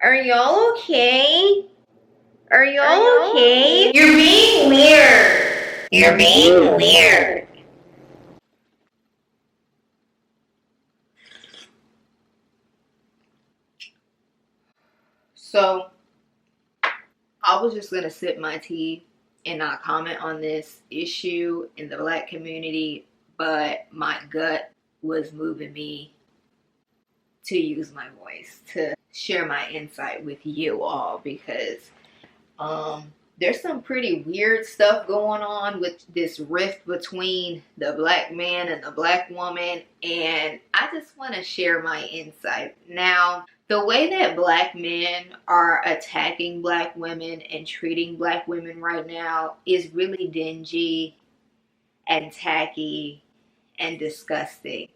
Are y'all okay? Are y'all okay? You're being weird. You're being weird. So, I was just gonna sip my tea and not comment on this issue in the Black community, but my gut was moving me to use my voice to share my insight with you all, because there's some pretty weird stuff going on with this rift between the Black man and the Black woman, and I just want to share my insight. Now, the way that Black men are attacking Black women and treating Black women right now is really dingy and tacky and disgusting.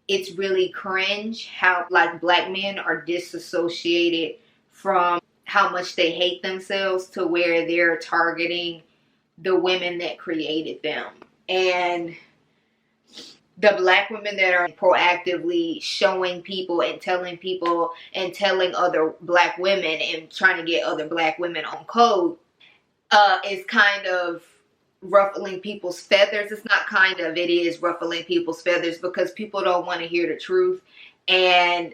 It's really cringe how like Black men are disassociated from how much they hate themselves to where they're targeting the women that created them. And the Black women that are proactively showing people and telling other Black women and trying to get other Black women on code is kind of ruffling people's feathers. It's not kind of, it is ruffling people's feathers, because people don't want to hear the truth. And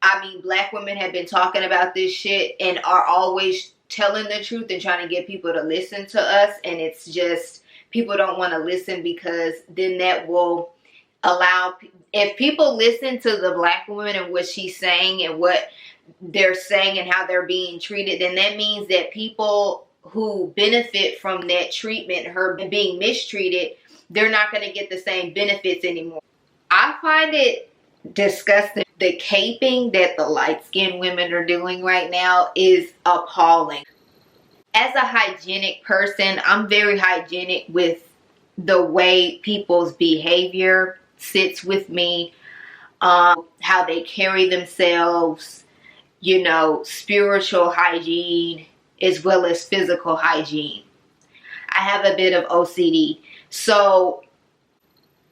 I mean, Black women have been talking about this shit and are always telling the truth and trying to get people to listen to us. And it's just, people don't want to listen, because then that will allow, if people listen to the Black woman and what she's saying and what they're saying and how they're being treated, then that means that people who benefit from that treatment, her being mistreated, they're not going to get the same benefits anymore. I find it disgusting. The caping that the light-skinned women are doing right now is appalling. As a hygienic person, I'm very hygienic with the way people's behavior sits with me, how they carry themselves, you know, spiritual hygiene as well as physical hygiene. I have a bit of OCD. So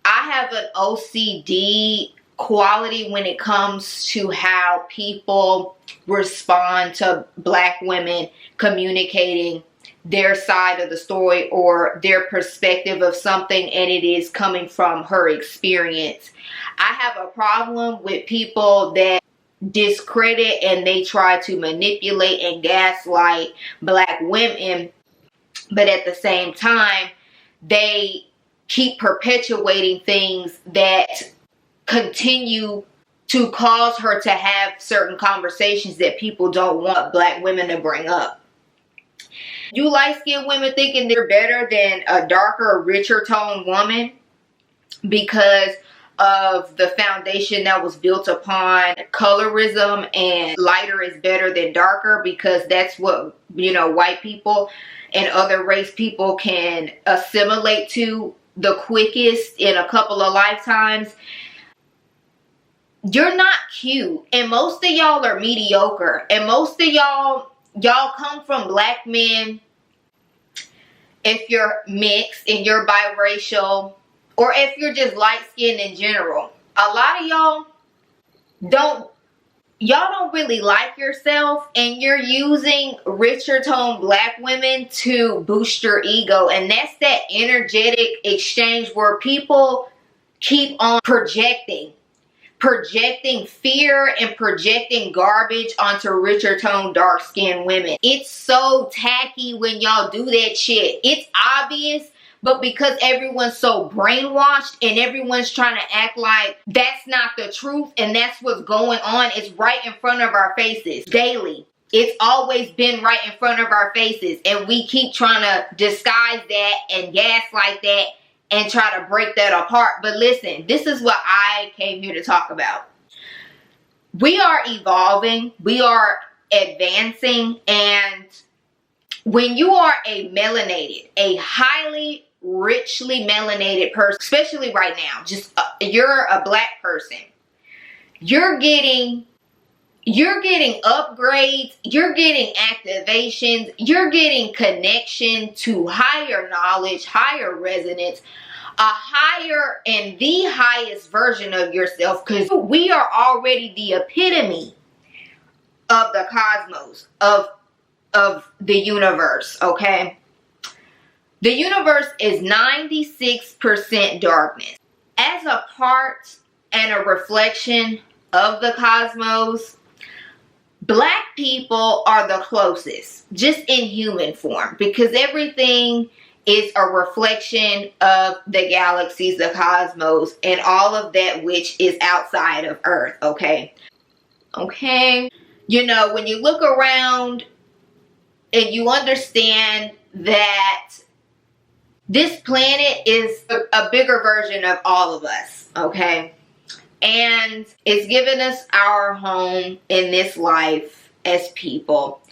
I have an OCD quality when it comes to how people respond to Black women communicating their side of the story or their perspective of something, and it is coming from her experience. I have a problem with people that discredit and they try to manipulate and gaslight Black women, but at the same time they keep perpetuating things that continue to cause her to have certain conversations that people don't want Black women to bring up. You light-skinned women thinking they're better than a darker, richer toned woman because of the foundation that was built upon colorism, and lighter is better than darker because that's what, you know, white people and other race people can assimilate to the quickest in a couple of lifetimes. You're not cute, and most of y'all are mediocre, and most of y'all come from Black men if you're mixed and you're biracial, or if you're just light-skinned in general. A lot of y'all don't really like yourself, and you're using richer toned Black women to boost your ego. And that's that energetic exchange where people keep on projecting fear and projecting garbage onto richer toned dark skinned women. It's so tacky when y'all do that shit. It's obvious, but because everyone's so brainwashed and everyone's trying to act like that's not the truth and that's what's going on, it's right in front of our faces daily. It's always been right in front of our faces, and we keep trying to disguise that and gaslight that and try to break that apart. But listen, this is what I came here to talk about. We are evolving, we are advancing, and when you are a melanated, a highly richly melanated person, especially right now, just you're a Black person, you're getting upgrades, you're getting activations, you're getting connection to higher knowledge, higher resonance, a higher and the highest version of yourself, because we are already the epitome of the cosmos, of the universe, okay? The universe is 96% darkness. As a part and a reflection of the cosmos, Black people are the closest, just in human form, because everything is a reflection of the galaxies, the cosmos, and all of that which is outside of Earth, okay? Okay? You know, when you look around and you understand that this planet is a bigger version of all of us, okay? And it's given us our home in this life as people.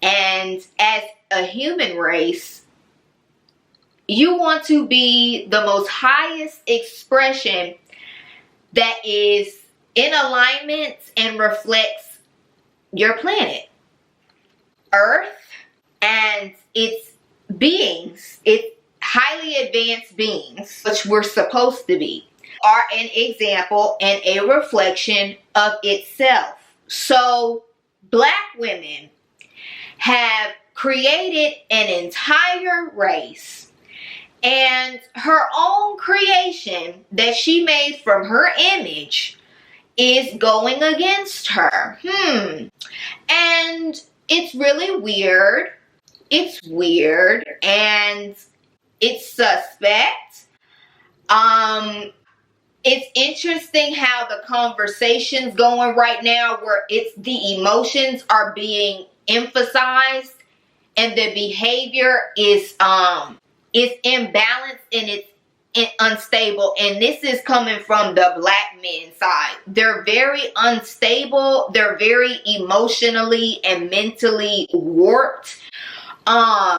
And as a human race, you want to be the most highest expression that is in alignment and reflects your planet, Earth, and its beings, its highly advanced beings, which we're supposed to be, are an example and a reflection of itself. So Black women have created an entire race, and her own creation that she made from her image is going against her. And it's really weird. It's weird and it's suspect. It's interesting how the conversation's going right now, where it's the emotions are being emphasized and the behavior is imbalanced and it's unstable. And this is coming from the Black men side. They're very unstable. They're very emotionally and mentally warped.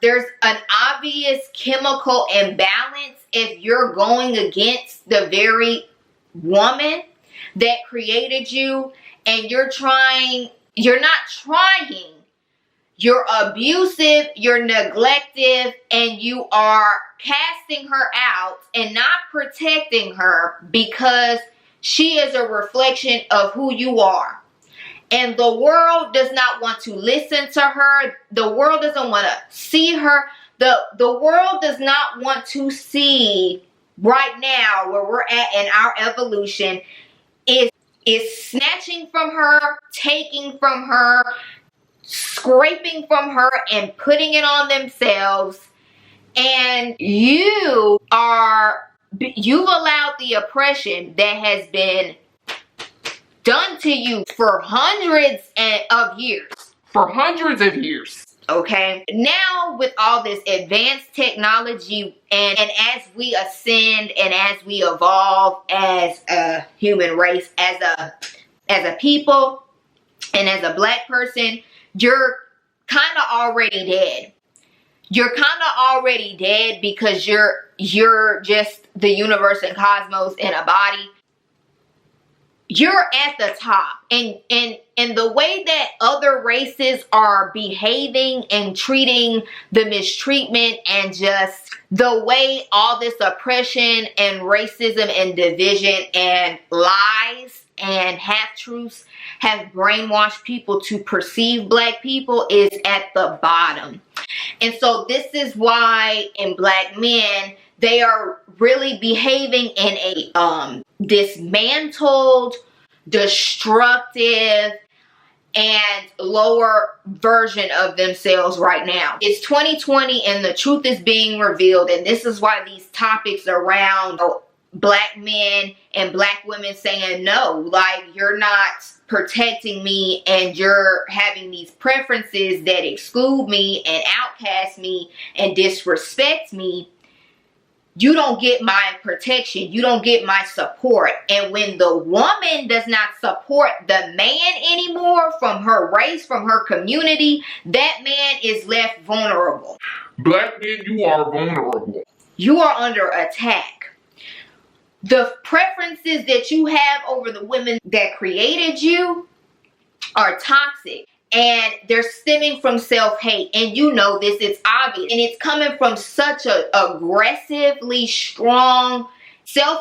There's an obvious chemical imbalance if you're going against the very woman that created you, and you're not trying, you're abusive, you're neglective, and you are casting her out and not protecting her because she is a reflection of who you are. And the world does not want to listen to her. The world doesn't want to see her. The world does not want to see right now where we're at in our evolution is snatching from her, taking from her, scraping from her, and putting it on themselves. And you've allowed the oppression that has been done to you for hundreds of years. For hundreds of years. Okay. Now with all this advanced technology and as we ascend and as we evolve as a human race, as a people, and as a Black person, you're kind of already dead. You're kind of already dead because you're just the universe and cosmos in a body. You're at the top, and the way that other races are behaving and treating the mistreatment, and just the way all this oppression and racism and division and lies and half-truths have brainwashed people to perceive Black people is at the bottom. And so this is why in Black men, they are really behaving in a dismantled, destructive, and lower version of themselves right now. It's 2020 and the truth is being revealed, and this is why these topics around Black men and Black women saying no, like, you're not protecting me and you're having these preferences that exclude me and outcast me and disrespect me. You don't get my protection. You don't get my support. And when the woman does not support the man anymore from her race, from her community, that man is left vulnerable. Black men, you are vulnerable. You are under attack. The preferences that you have over the women that created you are toxic. And they're stemming from self-hate. And you know this, it's obvious. And it's coming from such a aggressively strong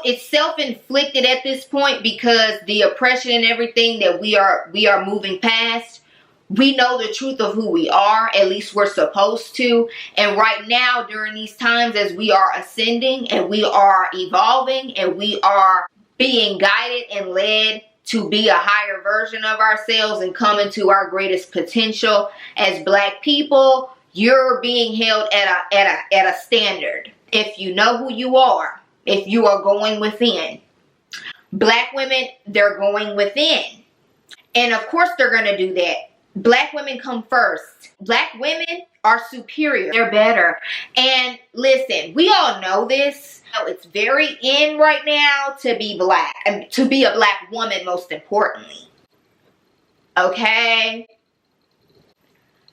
it's self-inflicted at this point, because the oppression and everything that we are moving past, We know the truth of who we are, at least we're supposed to. And right now, during these times, as we are ascending and we are evolving and we are being guided and led to be a higher version of ourselves and come into our greatest potential as Black people, you're being held at a standard. If you know who you are, if you are going within. Black women, they're going within. And of course they're going to do that. Black women come first. Black women are superior. They're better. And listen, we all know this. It's very in right now to be Black. And to be a Black woman, most importantly. Okay?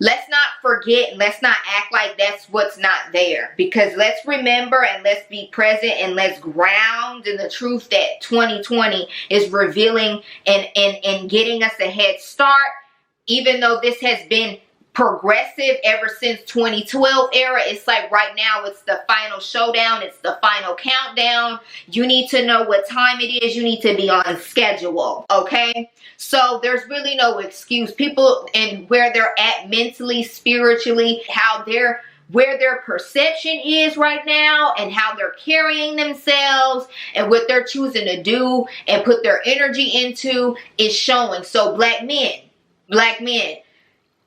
Let's not forget and let's not act like that's what's not there. Because let's remember and let's be present and let's ground in the truth that 2020 is revealing and getting us a head start. Even though this has been progressive ever since 2012 era, it's like right now it's the final showdown. It's the final countdown. You need to know what time it is. You need to be on schedule. Okay? So there's really no excuse. People and where they're at mentally, spiritually, where their perception is right now and how they're carrying themselves and what they're choosing to do and put their energy into is showing. So Black men,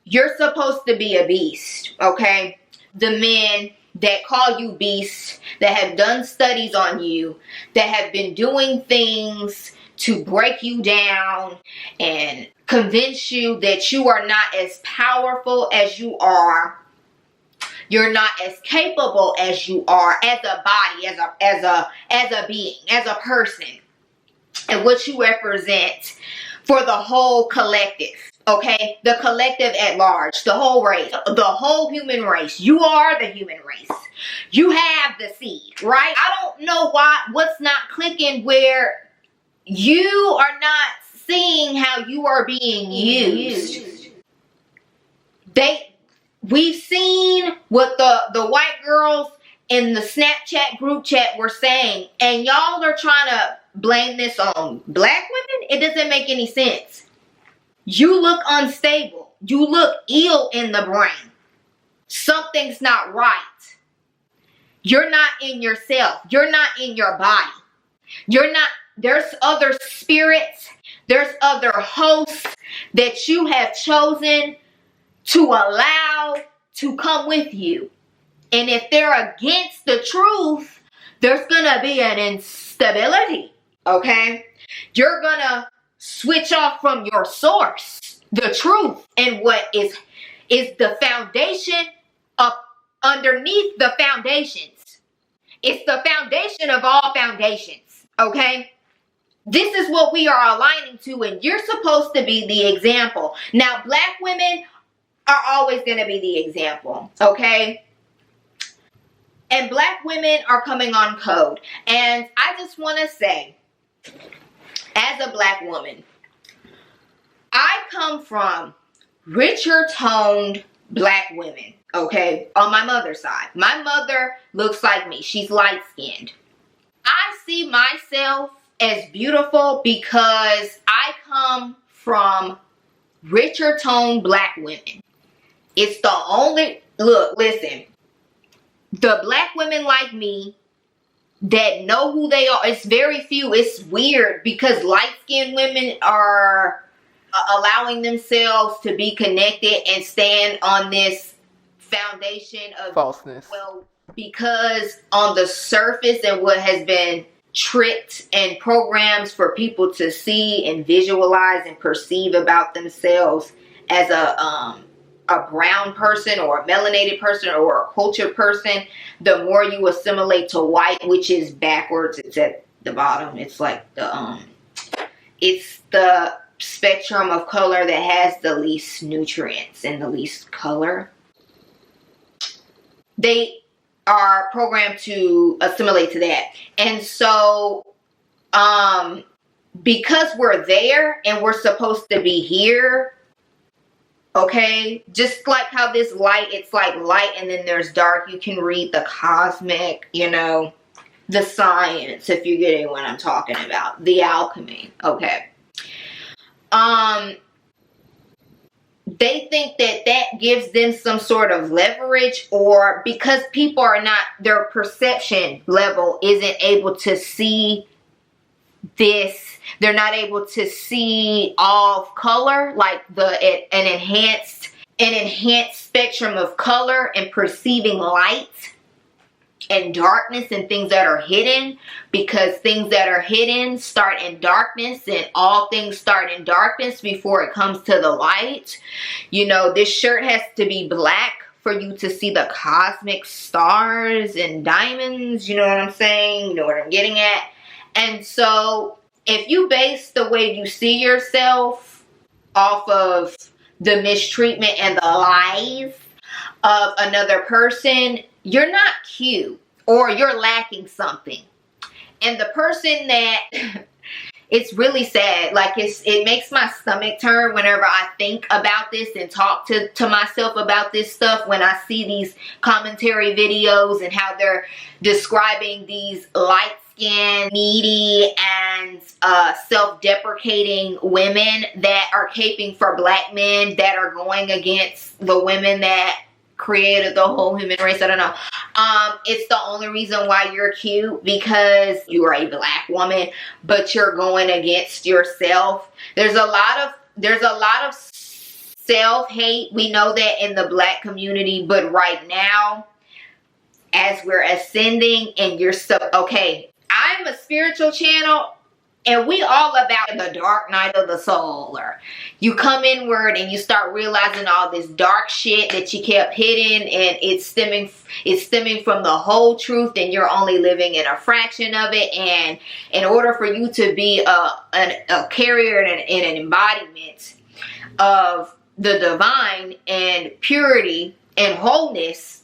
you're supposed to be a beast, okay? The men that call you beasts, that have done studies on you, that have been doing things to break you down and convince you that you are not as powerful as you are. You're not as capable as you are as a body, as a being, as a person, and what you represent for the whole collective. Okay, the collective at large, the whole race, the whole human race. You are the human race. You have the seed, right? I don't know what's not clicking where you are not seeing how you are being used. We've seen what the white girls in the Snapchat group chat were saying, and y'all are trying to blame this on Black women? It doesn't make any sense. You look unstable. You look ill in the brain. Something's not right. You're not in yourself. You're not in your body. There's other spirits. There's other hosts that you have chosen to allow to come with you. And if they're against the truth, there's going to be an instability. Okay? You're going to switch off from your source, the truth, and what is the foundation up underneath the foundations. It's the foundation of all foundations, okay? This is what we are aligning to, and you're supposed to be the example. Now, Black women are always going to be the example, okay? And Black women are coming on code. And I just want to say, as a Black woman, I come from richer toned Black women, okay, on my mother's side. My mother looks like me. She's light skinned. I see myself as beautiful because I come from richer toned Black women. It's the only, look, listen, the Black women like me that know who they are, it's very few. It's weird because light-skinned women are allowing themselves to be connected and stand on this foundation of falseness. Well, because on the surface and what has been tricked and programs for people to see and visualize and perceive about themselves as a brown person or a melanated person or a cultured person, the more you assimilate to white, which is backwards. It's at the bottom. It's like it's the spectrum of color that has the least nutrients and the least color. They are programmed to assimilate to that. And so, because we're there and we're supposed to be here, okay, just like how this light, it's like light and then there's dark. You can read the cosmic, you know, the science, if you're getting what I'm talking about. The alchemy, okay. they think that that gives them some sort of leverage, or because people are not, their perception level isn't able to see this, they're not able to see all color, like an enhanced spectrum of color and perceiving light and darkness and things that are hidden, because things that are hidden start in darkness, and all things start in darkness before it comes to the light. You know, this shirt has to be black for you to see the cosmic stars and diamonds. You know what I'm saying? You know what I'm getting at? And so if you base the way you see yourself off of the mistreatment and the lies of another person, you're not cute, or you're lacking something. And the person that, it's really sad, like it makes my stomach turn whenever I think about this and talk to myself about this stuff, when I see these commentary videos and how they're describing these light-skinned, needy, and self-deprecating women that are caping for black men, that are going against the women that created the whole human race. I don't know. It's the only reason why you're cute, because you are a black woman, but you're going against yourself. There's a lot of self-hate. We know that in the black community, but right now, as we're ascending and you're so, okay, I'm a spiritual channel, and we all about the dark night of the soul, or you come inward and you start realizing all this dark shit that you kept hidden, and it's stemming from the whole truth, and you're only living in a fraction of it. And in order for you to be a carrier and an embodiment of the divine and purity and wholeness,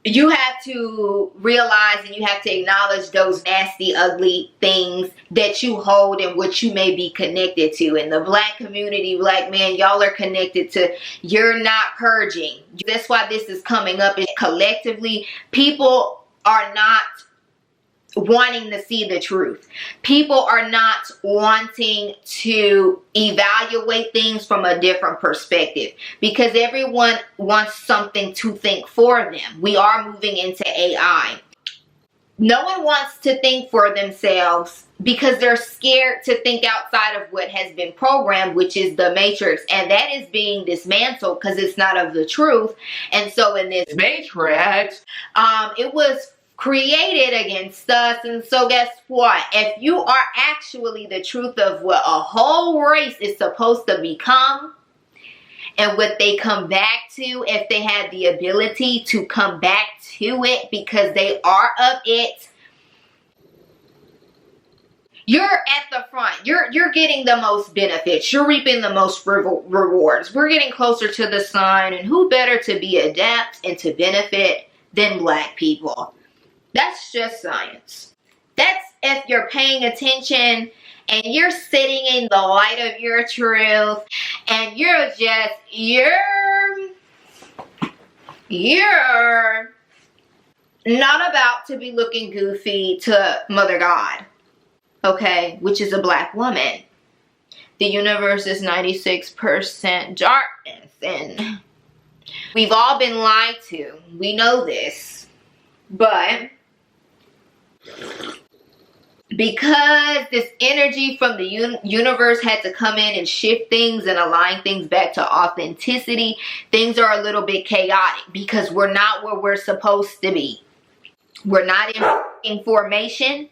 you have to realize and you have to acknowledge those nasty, ugly things that you hold and what you may be connected to. In the black community, black men, y'all are connected to, you're not purging. That's why this is coming up. Is collectively, people are not wanting to see the truth. People are not wanting to evaluate things from a different perspective, because everyone wants something to think for them. We are moving into AI. No one wants to think for themselves because they're scared to think outside of what has been programmed, which is the matrix, and that is being dismantled because it's not of the truth. And so in this matrix, it was created against us. And so guess what? If you are actually the truth of what a whole race is supposed to become, and what they come back to, if they had the ability to come back to it because they are of it, you're at the front. You're getting the most benefits. You're reaping the most rewards. We're getting closer to the sun, and who better to be adept and to benefit than black people? That's just science. That's if you're paying attention and you're sitting in the light of your truth, and you're not about to be looking goofy to Mother God, okay, which is a black woman. The universe is 96% darkness, and we've all been lied to. We know this, but because this energy from the universe had to come in and shift things and align things back to authenticity, things are a little bit chaotic because we're not where we're supposed to be. We're not in formation.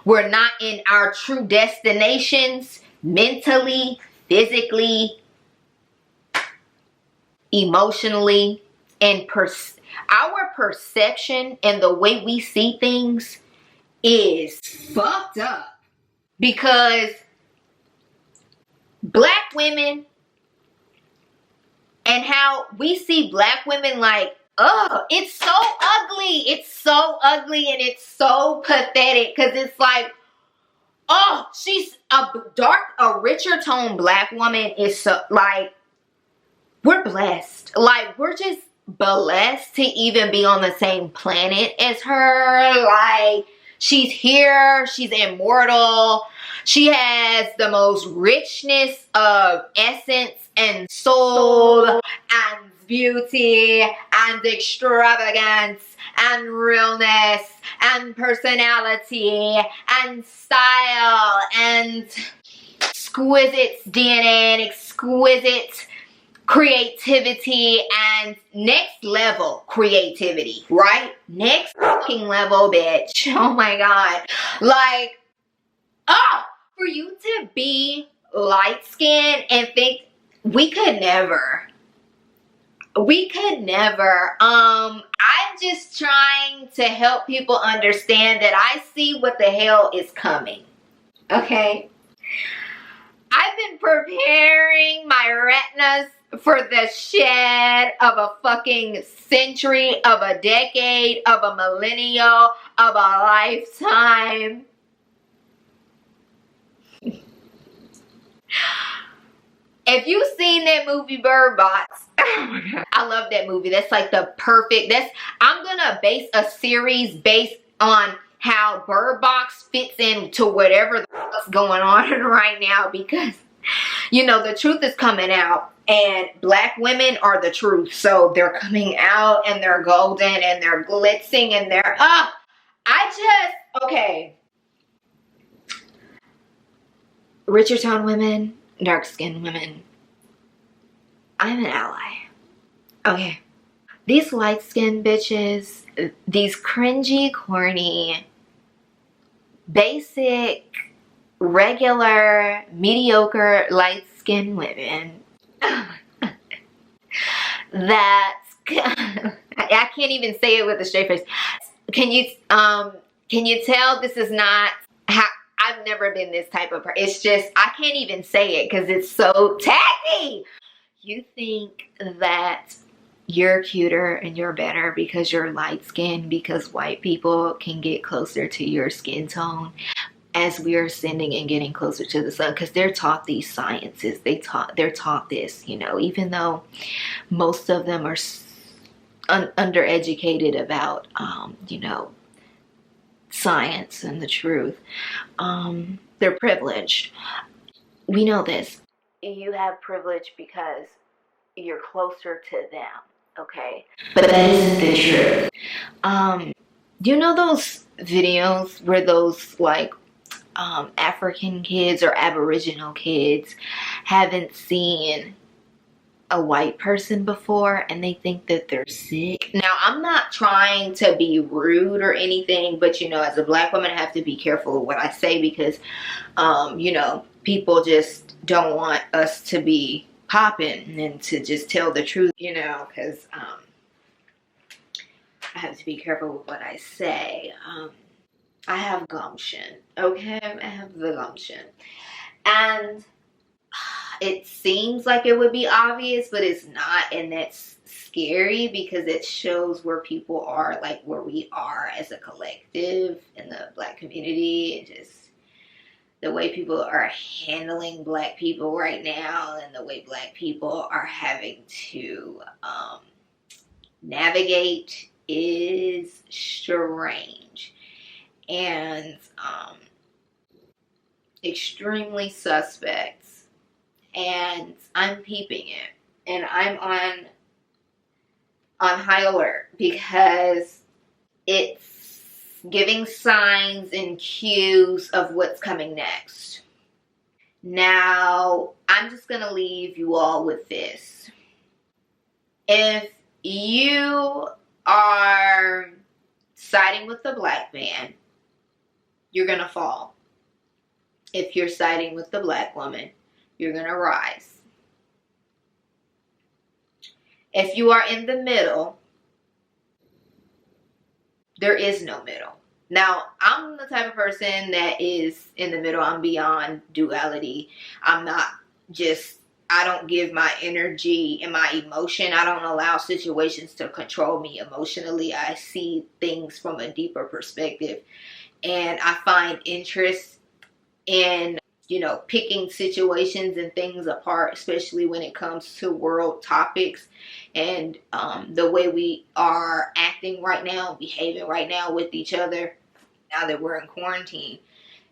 We're not in our true destinations mentally, physically, emotionally, and our perception and the way we see things is fucked up, because black women and how we see black women, like, oh, it's so ugly. It's so ugly and it's so pathetic, because it's like, oh, she's a richer tone black woman is so, like, we're blessed. Like, we're just blessed to even be on the same planet as her. Like, she's here, she's immortal, She has the most richness of essence and soul and beauty and extravagance and realness and personality and style and exquisite DNA and exquisite creativity and next level creativity, right? Next fucking level, bitch. Oh my God. Like, for you to be light skinned and think we could never. I'm just trying to help people understand that I see what the hell is coming. Okay? I've been preparing my retinas for the shed of a fucking century, of a decade, of a millennial, of a lifetime. If you've seen that movie Bird Box, oh my God, I love that movie. That's like the perfect, I'm gonna base a series based on how Bird Box fits into whatever the fuck's going on right now, because, you know, the truth is coming out and black women are the truth. So they're coming out and they're golden and they're glitzing and they're, okay. Richer tone women, dark skinned women, I'm an ally. Okay. These light skinned bitches, these cringy, corny, basic, regular, mediocre, light skinned women that I can't even say it with a straight face. Can you tell this is not how I've never been this type of person. It's just I can't even say it because it's so tacky. You think that you're cuter and you're better because you're light skinned, because white people can get closer to your skin tone as we are ascending and getting closer to the sun, because they're taught these sciences. They're taught this, you know, even though most of them are undereducated about, you know, science and the truth. They're privileged. We know this. You have privilege because you're closer to them, okay? But that isn't the truth. Do you know those videos where those like African kids or Aboriginal kids haven't seen a white person before and they think that they're sick? Now, I'm not trying to be rude or anything, but you know, as a black woman, I have to be careful of what I say because, you know, people just don't want us to be popping and to just tell the truth, you know, because I have to be careful with what I say. I have gumption, okay? I have the gumption. And it seems like it would be obvious, but it's not, and that's scary because it shows where people are, like where we are as a collective in the black community, and just the way people are handling black people right now and the way black people are having to navigate is strange and extremely suspect. And I'm peeping it, and I'm on high alert because it's giving signs and cues of what's coming next. Now, I'm just gonna leave you all with this. If you are siding with the black man, you're gonna fall. If you're siding with the black woman, you're gonna rise. If you are in the middle, there is no middle. Now, I'm the type of person that is in the middle. I'm beyond duality. I'm not just, I don't give my energy and my emotion. I don't allow situations to control me emotionally. I see things from a deeper perspective. And I find interest in, you know, picking situations and things apart, especially when it comes to world topics and the way we are acting right now, behaving right now with each other, now that we're in quarantine,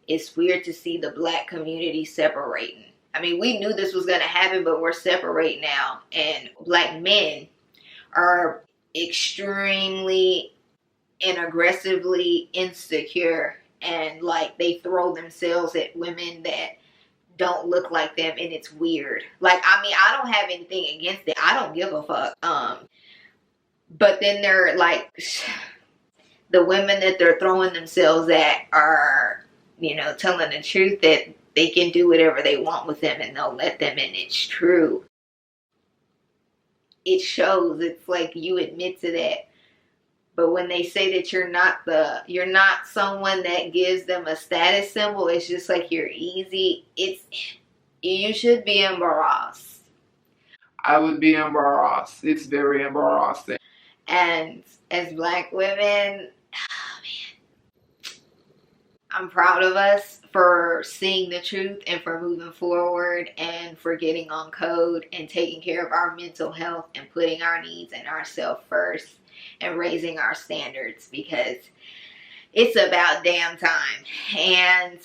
it's weird to see the Black community separating. I mean, we knew this was going to happen, but we're separating now. And Black men are extremely and aggressively insecure, and like they throw themselves at women that don't look like them, and it's weird. Like, I mean, I don't have anything against it. I don't give a fuck. But then they're like, the women that they're throwing themselves at are, you know, telling the truth that they can do whatever they want with them and they'll let them, and it's true. It shows. It's like you admit to that. But when they say that you're not someone that gives them a status symbol, it's just like you're easy. You should be embarrassed. I would be embarrassed. It's very embarrassing. And as Black women, oh man, I'm proud of us for seeing the truth and for moving forward and for getting on code and taking care of our mental health and putting our needs and ourselves first and raising our standards, because it's about damn time. And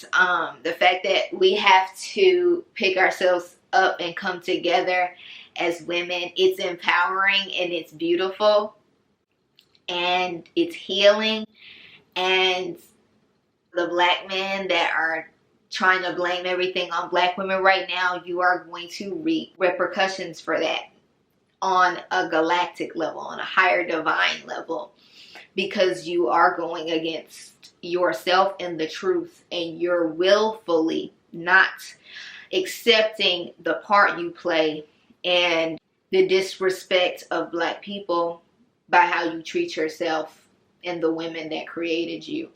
the fact that we have to pick ourselves up and come together as women, it's empowering and it's beautiful and it's healing. And the Black men that are trying to blame everything on Black women right now, you are going to reap repercussions for that on a galactic level, on a higher divine level, because you are going against yourself and the truth, and you're willfully not accepting the part you play and the disrespect of Black people by how you treat yourself and the women that created you.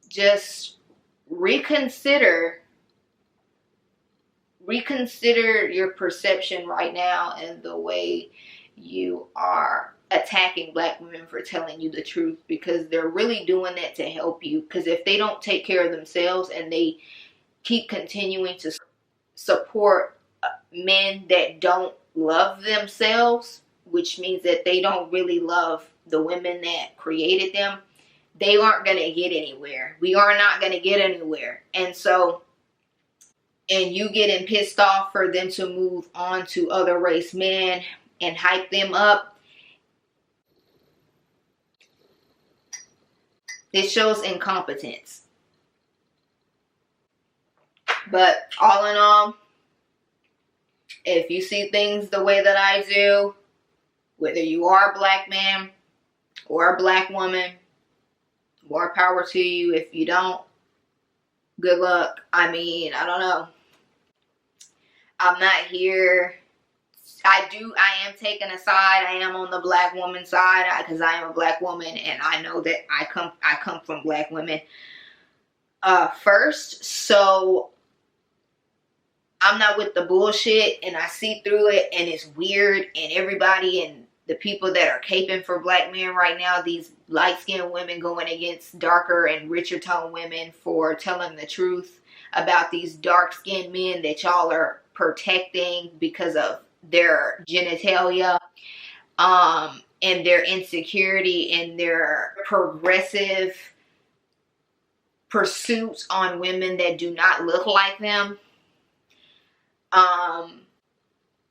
Just reconsider your perception right now and the way you are attacking Black women for telling you the truth, because they're really doing that to help you. Because if they don't take care of themselves and they keep continuing to support men that don't love themselves, which means that they don't really love the women that created them, they aren't going to get anywhere. We are not going to get anywhere. And so, and you getting pissed off for them to move on to other race men and hype them up, it shows incompetence. But all in all, if you see things the way that I do, whether you are a Black man or a Black woman, more power to you. If you don't, good luck. I mean, I don't know. I'm not here. I am taking a side. I am on the Black woman side because I am a Black woman, and I know that I come from Black women first. So I'm not with the bullshit, and I see through it, and it's weird, and everybody and the people that are caping for Black men right now, these light-skinned women going against darker and richer tone women for telling the truth about these dark-skinned men that y'all are protecting because of their genitalia, and their insecurity and their progressive pursuits on women that do not look like them.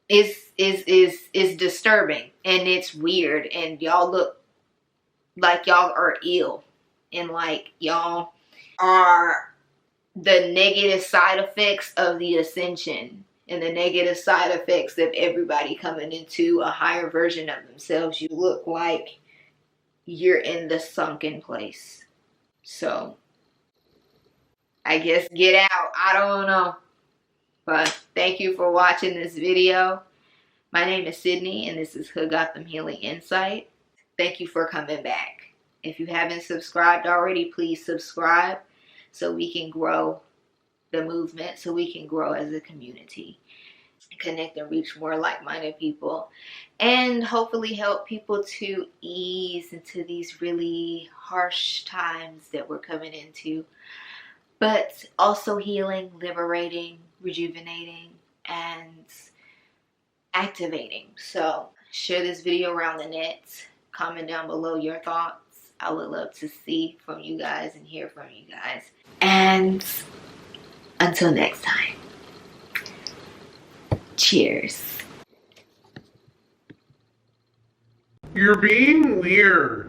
Is disturbing, and it's weird, and y'all look like y'all are ill, and like y'all are the negative side effects of the ascension and the negative side effects of everybody coming into a higher version of themselves. You look like you're in the sunken place. So I guess get out. I don't know. But thank you for watching this video. My name is Sydney, and this is Who Got Them Healing Insight. Thank you for coming back. If you haven't subscribed already, please subscribe so we can grow the movement, so we can grow as a community, connect and reach more like-minded people, and hopefully help people to ease into these really harsh times that we're coming into, but also healing, liberating, rejuvenating, and activating. So share this video around the net, comment down below your thoughts, I would love to see from you guys and hear from you guys. And until next time, cheers. You're being weird.